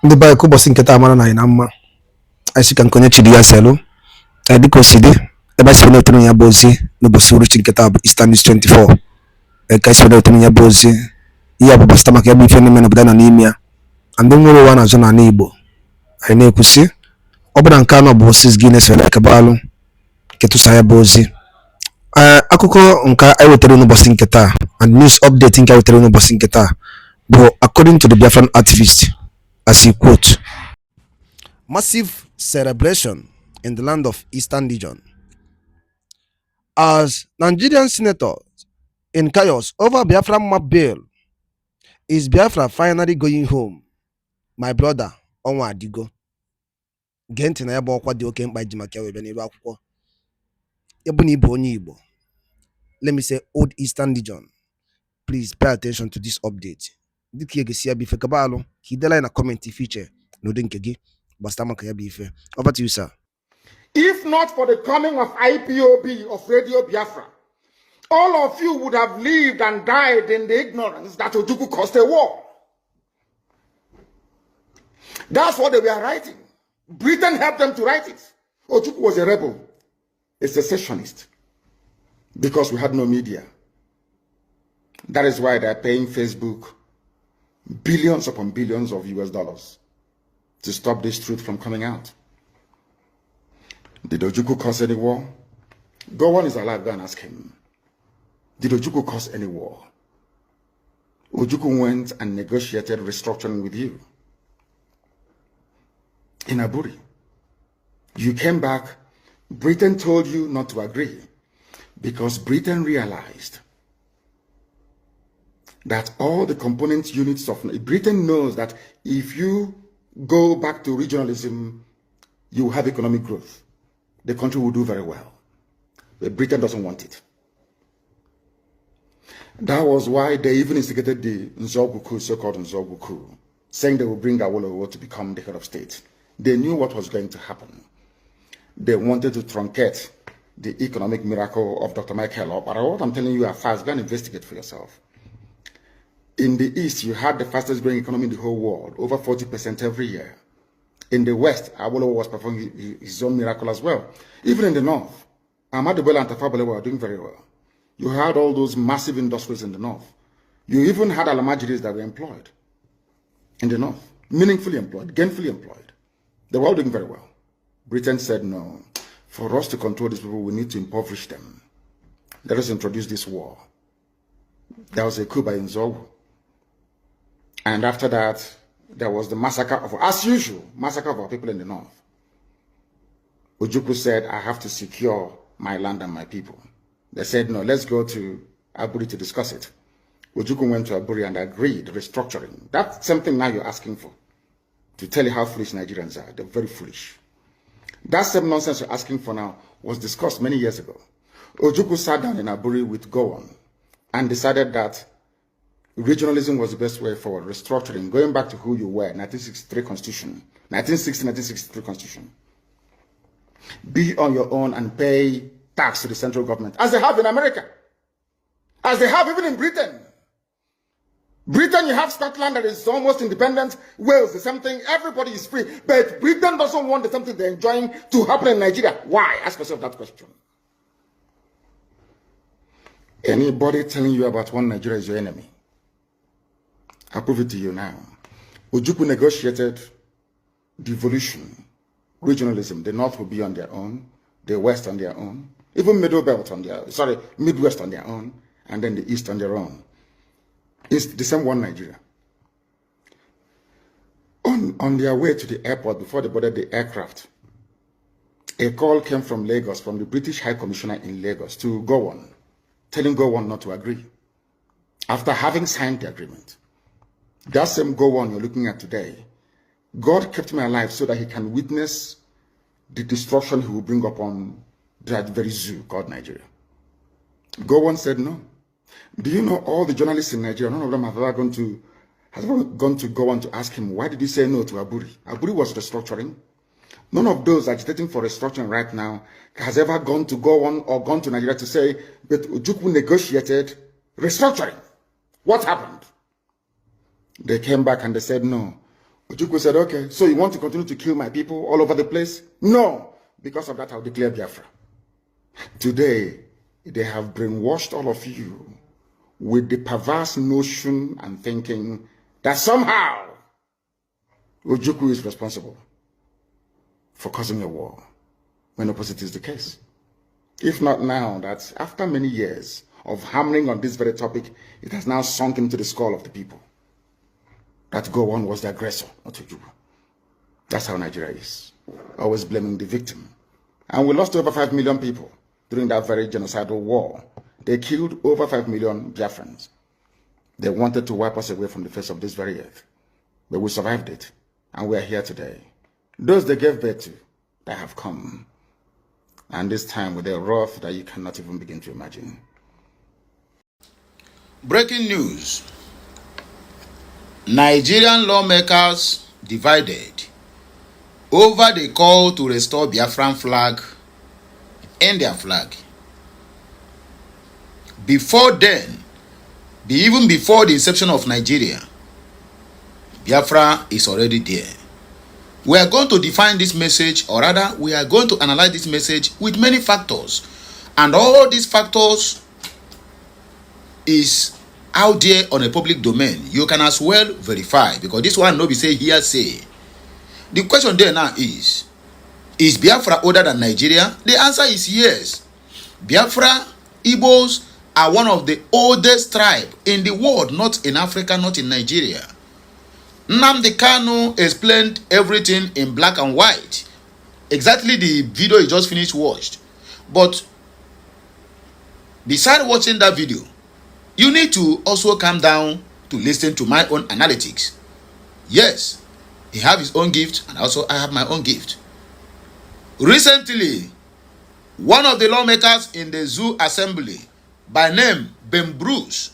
Ndị ba ko bosi nketa amara na ina mma. Aisi kan konye chidi ya selo. Dịka osidi ebe si na otunu ya bozi no bosuru chi nketa bụ Eastern News 24. Ka si na otunu ya bozi iya bụ basta maka ya bụ ife n'ime na bodana n'ime ya. Andụ nwere wa na zo na Igbo. Anyị na-ekwusi ọbụna nke anọ bụ osis Guinness wele kebalụ ketusa ya bozi. Akụkọ nke anyị wetara n'ụbọchị nketa and news update nke anyị wetara n'ụbọchị nketa bụ according to the Biafran activist, as he quote, massive celebration in the land of Eastern region as Nigerian senators in chaos over Biafra map bill. Is Biafra finally going home? My brother Onwa Adigo genti na ya bụ ọkwa dị oke mkpa iji maka webe n'iru akwụkwọ ebe na ibu onye Igbo. Let me say old Eastern region, please pay attention to this update. Dịka egesi ya bife kabalụ hidela na comment feature n'ụdị nke gị gbasara maka ya bife. Over to you, sir. If not for the coming of IPOB of Radio Biafra, all of you would have lived and died in the ignorance that Ojukwu caused a war. That's what they were writing. Britain helped them to write it. Ojukwu was a rebel, a secessionist, because we had no media. That is why they're paying Facebook billions upon billions of US dollars to stop this truth from coming out. Did Ojukwu cause any war? Go on is alive, go and ask him. Did Ojukwu cause any war? Ojukwu went and negotiated restructuring with you in Aburi. You came back, Britain told you not to agree because Britain realized that all the component units of Britain knows that if you go back to regionalism, you have economic growth. The country will do very well. But Britain doesn't want it. That was why they even instigated the Nzogwu coup, so-called Nzogwu coup, saying they will bring Awolowo to become the head of state. They knew what was going to happen. They wanted to truncate the economic miracle of Dr. Michael. But what I'm telling you are fast. Go and investigate for yourself. In the East, you had the fastest growing economy in the whole world, over 40% every year. In the West, Awolowo was performing his own miracle as well. Even in the North, Ahmadu Bello and Tafawa Balewa were doing very well. You had all those massive industries in the North. You even had Alamajiris that were employed in the North, meaningfully employed, gainfully employed. They were all doing very well. Britain said, no, for us to control these people, we need to impoverish them. Let us introduce this war. There was a coup by Nzogwu. And after that, there was the massacre of, as usual, massacre of our people in the North. Ojukwu said, I have to secure my land and my people. They said, no, let's go to Aburi to discuss it. Ojukwu went to Aburi and agreed restructuring. That's something now you're asking for. To tell you how foolish Nigerians are. They're very foolish. That same nonsense you're asking for now was discussed many years ago. Ojukwu sat down in Aburi with Gowon and decided that regionalism was the best way forward. Restructuring, going back to who you were, 1963 Constitution, 1963 Constitution. Be on your own and pay tax to the central government, as they have in America, as they have even in Britain. Britain, you have Scotland that is almost independent. Wales, the same thing. Everybody is free. But Britain doesn't want the same thing they're enjoying to happen in Nigeria. Why? Ask yourself that question. Anybody telling you about one Nigeria is your enemy. I'll prove it to you now. Ojukwu negotiated devolution, regionalism. The North will be on their own, the West on their own, even Middle Belt on their, Midwest on their own, and then the East on their own. It's the same one Nigeria. On their way to the airport, before they boarded the aircraft, a call came from Lagos, from the British High Commissioner in Lagos, to Gowon, telling Gowon not to agree, after having signed the agreement. That same Gowon you're looking at today, God kept him alive so that he can witness the destruction he will bring upon that very zoo called Nigeria. Gowon said no. Do you know all the journalists in Nigeria, none of them have ever gone to Gowon to ask him, why did he say no to Aburi? Aburi was restructuring. None of those agitating for restructuring right now has ever gone to Gowon or gone to Nigeria to say, but Ojukwu negotiated restructuring. What happened? They came back and they said, no, Ojukwu said, okay, so you want to continue to kill my people all over the place? No. Because of that, I'll declare Biafra. Today, they have brainwashed all of you with the perverse notion and thinking that somehow Ojukwu is responsible for causing a war, when opposite is the case. If not now, that after many years of hammering on this very topic, it has now sunk into the skull of the people that Gowon was the aggressor, not Ojukwu. That's how Nigeria is, always blaming the victim. And we lost over 5 million people during that very genocidal war. They killed over 5 million Biafrans. They wanted to wipe us away from the face of this very earth. But we survived it, and we are here today. Those they gave birth to, they have come. And this time with a wrath that you cannot even begin to imagine. Breaking news. Nigerian lawmakers divided over the call to restore Biafran flag in their flag. Before then, even before the inception of Nigeria, Biafra is already there. We are going to define this message, or rather, we are going to analyze this message with many factors. And all these factors is out there on a public domain. You can as well verify, because this one no be say hearsay. The question there now is Biafra older than Nigeria? The answer is yes. Biafra, Igbos are one of the oldest tribe in the world, not in Africa, not in Nigeria. Nnamdi Kanu explained everything in black and white. Exactly the video you just finished watched. But besides watching that video, you need to also calm down to listen to my own analytics. Yes, he have his own gift, and also I have my own gift. Recently, one of the lawmakers in the Zoo Assembly, by name Ben Bruce,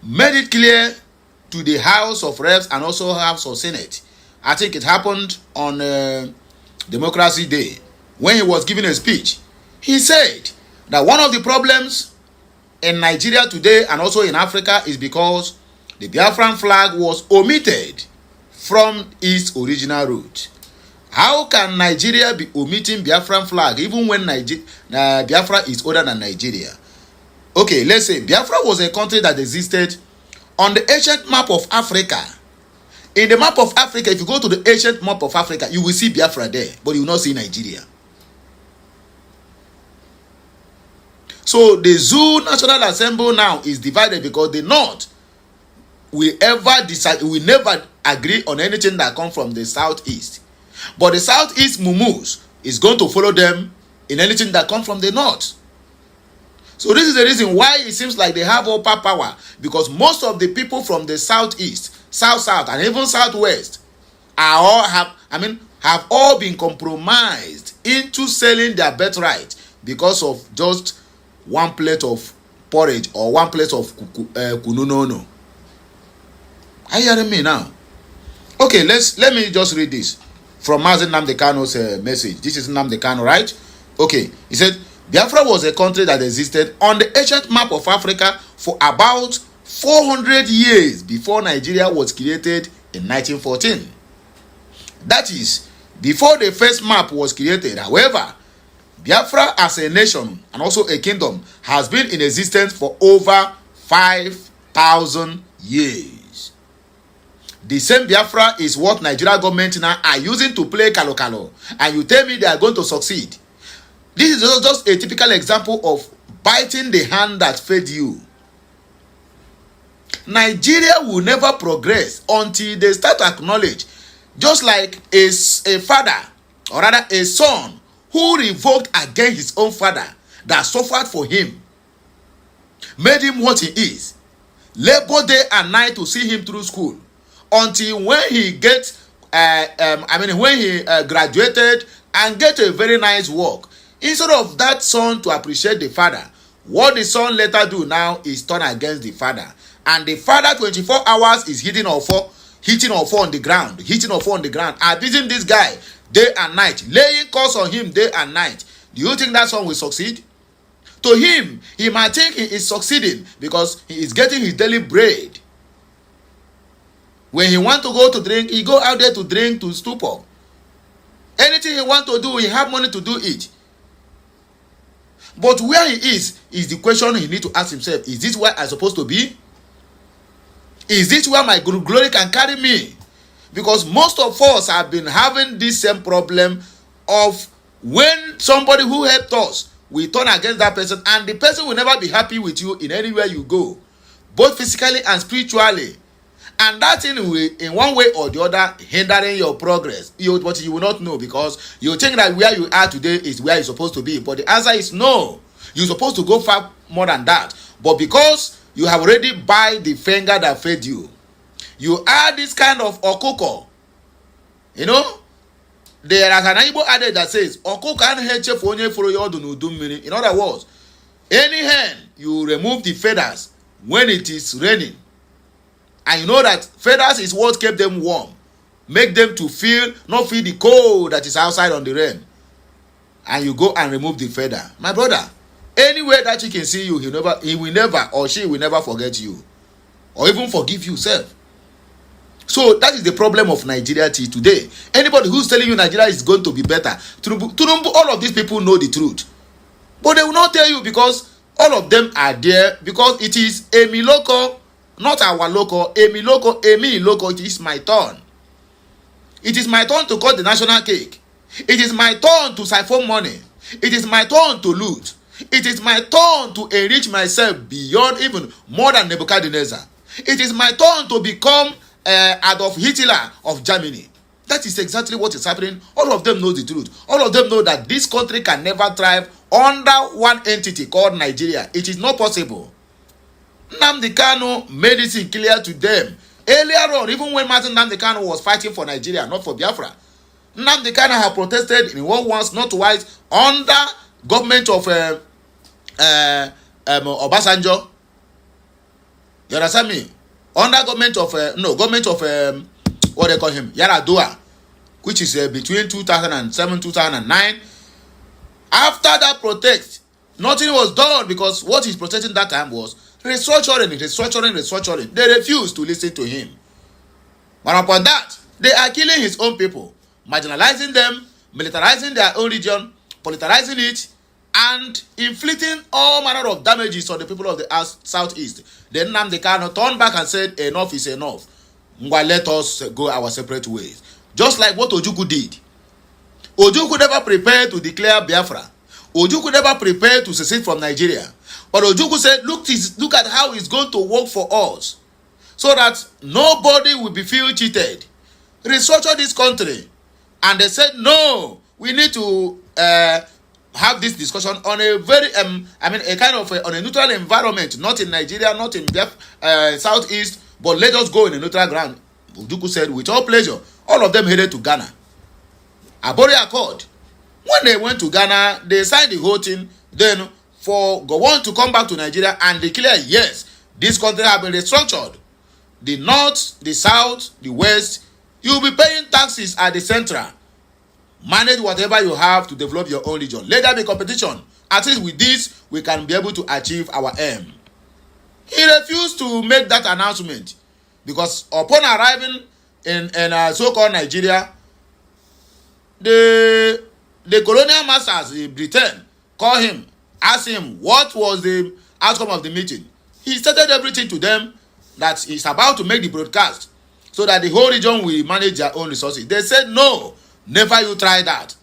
made it clear to the House of Reps and also House of Senate. I think it happened on Democracy Day, when he was giving a speech. He said that one of the problems in Nigeria today and also in Africa is because the Biafran flag was omitted from its original root. How can Nigeria be omitting Biafran flag even when Biafra is older than Nigeria? Okay, let's say Biafra was a country that existed on the ancient map of Africa. In the map of Africa, if you go to the ancient map of Africa, you will see Biafra there, but you will not see Nigeria. So the Zoo National Assembly now is divided because the North will never agree on anything that comes from the Southeast. But the Southeast Mumus is going to follow them in anything that comes from the North. So this is the reason why it seems like they have upper power, because most of the people from the Southeast, South, and even Southwest have all been compromised into selling their birthright because of just one plate of porridge or one plate of kununono. Are you hearing me now? Okay, let me just read this from Mazen Nnamdi Kanu's message. This is Nnamdi Kanu, right? Okay, he said Biafra was a country that existed on the ancient map of Africa for about 400 years before Nigeria was created in 1914. That is, before the first map was created. However, Biafra as a nation and also a kingdom has been in existence for over 5,000 years. The same Biafra is what Nigeria government now are using to play kalo. And you tell me they are going to succeed. This is just a typical example of biting the hand that fed you. Nigeria will never progress until they start to acknowledge, just like a father, or rather a son, who revoked against his own father that suffered for him, made him what he is, labor day and night to see him through school, until when he graduated and get a very nice work. Instead of that son to appreciate the father, what the son later do now is turn against the father. And the father 24 hours is hitting or fall on the ground, abusing this guy day and night, laying curse on him day and night. Do you think that son will succeed? To him, he might think he is succeeding because he is getting his daily bread. When he want to go to drink, he go out there to drink, to stupor. Anything he want to do, he have money to do it. But where he is the question he need to ask himself. Is this where I'm supposed to be? Is this where my glory can carry me? Because most of us have been having this same problem of when somebody who helped us, we turn against that person, and the person will never be happy with you in anywhere you go, both physically and spiritually. And that thing will, in one way or the other, hindering your progress. But you will not know, because you think that where you are today is where you're supposed to be. But the answer is no. You're supposed to go far more than that. But because you have already bite the finger that fed you, you are this kind of okoko. You know, there is an Igbo adage that says, okoko and heche fonye foro yodu n'udu mmiri. In other words, any hen, you remove the feathers when it is raining. And you know that feathers is what kept them warm. Make them to not feel the cold that is outside on the rain. And you go and remove the feather. My brother, anywhere that you can see you, he will never or she will never forget you. Or even forgive you, self. So that is the problem of Nigeria today. Anybody who's telling you Nigeria is going to be better, all of these people know the truth. But they will not tell you, because all of them are there, because it is Emi Loco, not our local. Emi Loco, it is my turn. It is my turn to cut the national cake. It is my turn to siphon money. It is my turn to loot. It is my turn to enrich myself beyond, even more than Nebuchadnezzar. It is my turn to become Adolf Hitler of Germany. That is exactly what is happening. All of them know the truth. All of them know that this country can never thrive under one entity called Nigeria. It is not possible. Nnamdi Kanu made it clear to them earlier on, even when Martin Nnamdi Kanu was fighting for Nigeria, not for Biafra. Nnamdi Kanu had protested in one once, not twice, under government of Obasanjo. You understand me? Under government of what they call him, Yaradua, which is between 2007 2009. After that protest, nothing was done, because what he's protesting that time was restructuring. They refused to listen to him. But upon that, they are killing his own people, marginalizing them, militarizing their own region, politicizing it, and inflicting all manner of damages on the people of the southeast. Then Nnamdi Kanu turned back and said, enough is enough. Let us go our separate ways. Just like what Ojukwu did. Ojukwu never prepared to declare Biafra. Ojukwu never prepared to secede from Nigeria. But Ojukwu said, look at how it's going to work for us, so that nobody will be feel cheated. Restructure this country. And they said, no, we need to have this discussion on a very, a kind of on a neutral environment, not in Nigeria, not in Southeast, but let us go in a neutral ground. Ojukwu said, with all pleasure. All of them headed to Ghana. Aburi Accord. When they went to Ghana, they signed the whole thing. Then for Gowon to come back to Nigeria and declare, yes, this country has been restructured. The north, the south, the west, you'll be paying taxes at the central. Manage whatever you have to develop your own region. Let there be competition. At least with this, we can be able to achieve our aim. He refused to make that announcement, because upon arriving in so-called Nigeria, the colonial masters in Britain called him, asked him what was the outcome of the meeting. He stated everything to them, that he's about to make the broadcast so that the whole region will manage their own resources. They said, no, never you try that.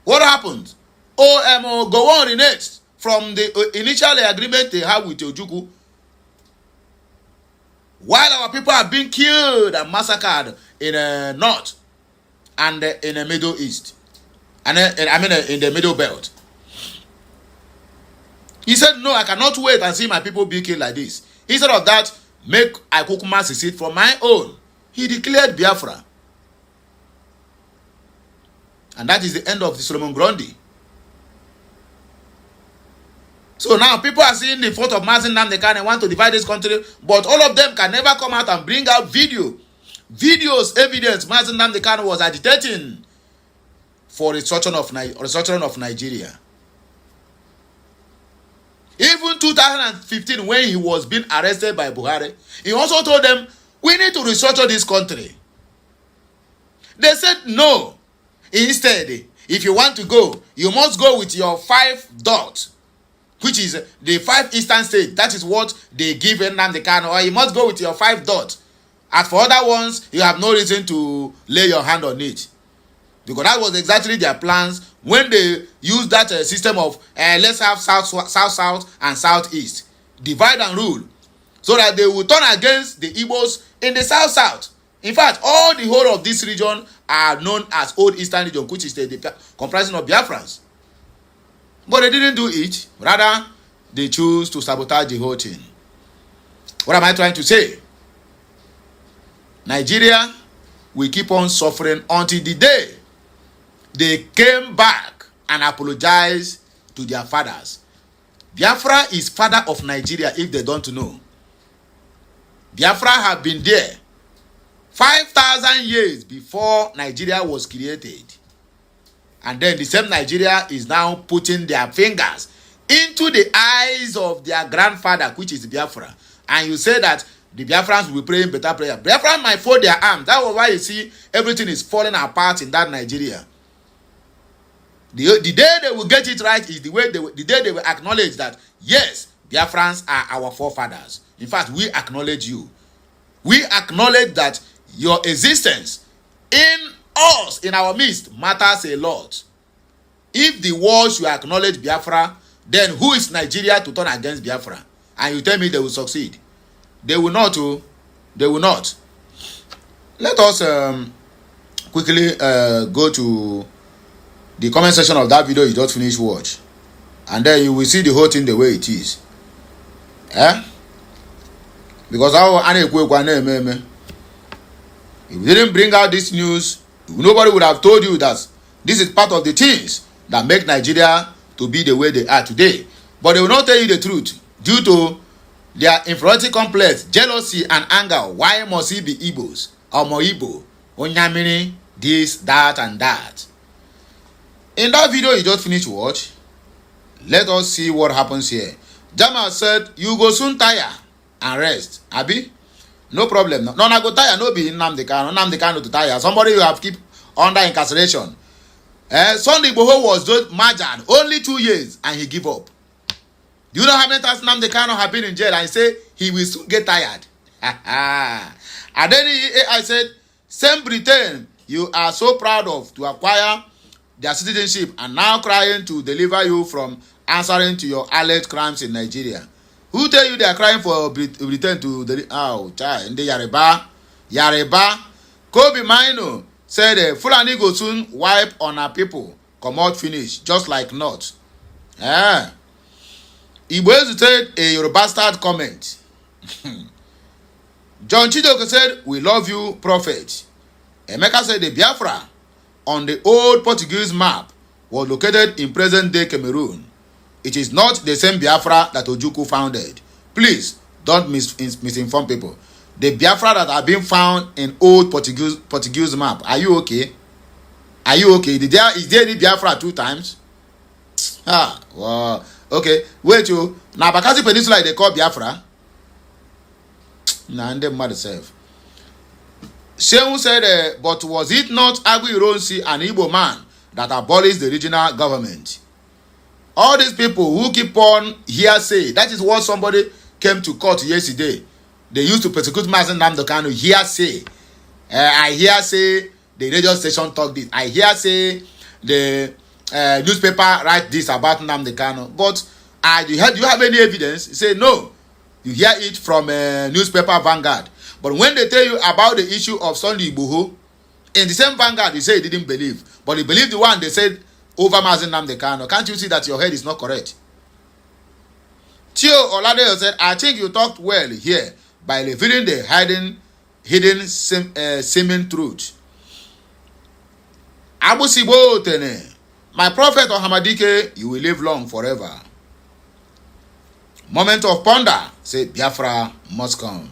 What happened? Go on in it from the initial agreement they have with Ojukwu. While our people are being killed and massacred in the north and in the Middle East, and in the Middle Belt. He said, no, I cannot wait and see my people be killed like this. Instead of that, make Ikukuma secede from my own. He declared Biafra. And that is the end of the Solomon Grundy. So now people are seeing the fourth of Martin Nnamdi Kanu want to divide this country, but all of them can never come out and bring out videos, evidence Martin Nnamdi Kanu was agitating for restructuring of Nigeria. Even 2015, when he was being arrested by Buhari, he also told them, We need to restructure this country. They said no. Instead, if you want to go, you must go with your 5 dots, which is the 5 eastern states. That is what they give Nnamdi Kanu. Or you must go with your 5 dots. As for other ones, you have no reason to lay your hand on it. Because that was exactly their plans when they used that system of let's have south and southeast. Divide and rule. So that they will turn against the Igbos in the south. In fact, all the whole of this region are known as Old Eastern Region, which is the comprising of Biafrans. But they didn't do it. Rather, they choose to sabotage the whole thing. What am I trying to say? Nigeria will keep on suffering until the day they came back and apologized to their fathers. Biafra is father of Nigeria, if they don't know. Biafra have been there 5,000 years before Nigeria was created. And then the same Nigeria is now putting their fingers into the eyes of their grandfather, which is Biafra. And you say that the Biafrans will be praying better prayer. Biafrans might fold their arms. That was why you see everything is falling apart in that Nigeria. The day they will get it right is the day they will acknowledge that, yes, Biafrans are our forefathers. In fact, we acknowledge you. We acknowledge that your existence in us, in our midst, matters a lot. If the world should acknowledge Biafra, then who is Nigeria to turn against Biafra? And you tell me they will succeed. They will not. They will not. Let us quickly go to the comment section of that video you just finished watch. And then you will see the whole thing the way it is. Because if we didn't bring out this news, nobody would have told you that this is part of the things that make Nigeria to be the way they are today. But they will not tell you the truth due to their inferiority complex, jealousy, and anger. Why must it be Igbos or more Igbo? Onyamini, this, that, and that. In that video you just finished watch, let us see what happens here. Jamal said, you go soon tire and rest. Abi? No problem. No, I go tire. No be Nnamdi Kanu. Nnamdi Kanu to tire. Somebody you have keep under incarceration. Sunday Igboho was just margin only 2 years and he give up. Do you know how many times Nnamdi Kanu have been in jail and he say he will soon get tired? And then I said, same Britain you are so proud of to acquire their citizenship and now crying to deliver you from answering to your alleged crimes in Nigeria. Who tell you they are crying for Britain to the child? In the Yareba, Kobe Mino said Fulani go soon wipe on our people, come out finish, just like not. Igbo said a Yoruba bastard comment. John Chidoke said, we love you, prophet. Emeka said the Biafra on the old Portuguese map was located in present-day Cameroon. It is not the same Biafra that Ojukwu founded. Please, don't misinform people. The Biafra that have been found in old Portuguese map. Are you okay? Are you okay? Is there any Biafra 2 times? Wow. Okay. Wait, you. Now, Bakassi Peninsula, they call Biafra. Nah, and them mad self. Shehu said, but was it not Agu Ironsi, an Igbo man, that abolished the regional government? All these people who keep on hearsay, that is what somebody came to court yesterday. They used to persecute Mazen Nnamdi Kanu, hearsay. I hear say the radio station talk this. I hear say the newspaper write this about Nnamdi Kanu. But do you have any evidence? Say no. You hear it from newspaper Vanguard. But when they tell you about the issue of Sunday Igboho, in the same Vanguard, they say they didn't believe. But they believe the one they said over Mazen Nnamdi Kanu. Can't you see that your head is not correct? Theo Olade said, I think you talked well here by revealing the hidden seeming truth. Abu Sibo Tene, my prophet Ohamadike, you will live long forever. Moment of ponder, said Biafra must come.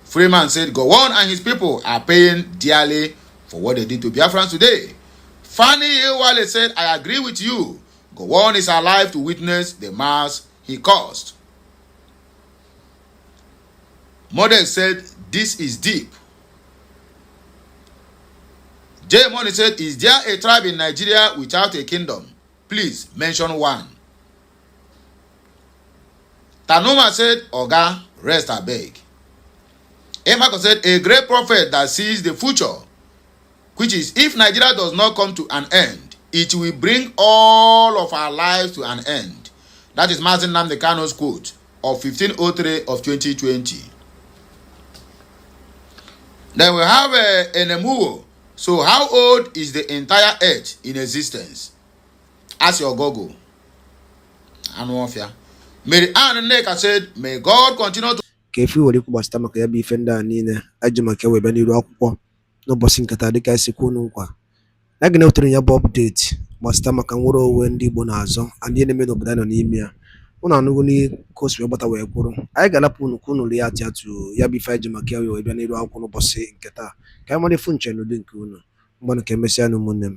Freeman said, Gowon and his people are paying dearly for what they did to Biafrans today. Fanny Ewale said, I agree with you. Gowon is alive to witness the mass he caused. Model said, this is deep. J Money said, is there a tribe in Nigeria without a kingdom? Please mention one. Tanuma said, Oga, rest abeg. Emako said, a great prophet that sees the future, which is, if Nigeria does not come to an end, it will bring all of our lives to an end. That is Mazi Nnamdi Kanu's quote of 1503 of 2020. Then we have Enemuwo. So how old is the entire earth in existence? Ask your Google. Mary Ann Neka said, may God continue to... Kefi wori ku basta maka ya bi fenda niile aji maka we bani ru akwụkwọ n'ụbọchị nkata dịka isi kwunu nkwa. Na gị na-ewetere ya bụ update basta maka nwere onwe ndị Igbo na-azọ ndị na-eme n'obodo nọ n'ime ya. Unu anụgo ni kosi wee gbata wee kwuru. Anyị ga-alapụ unu ka unu ri atụ ya bụ ife aji maka ya we bịa n'iru akwụkwọ n'ụbọchị nkata. Ka anyị mara ifu nche n'ụdị nke unu. Mgbanụ ka emesịa n'ụmụnne m.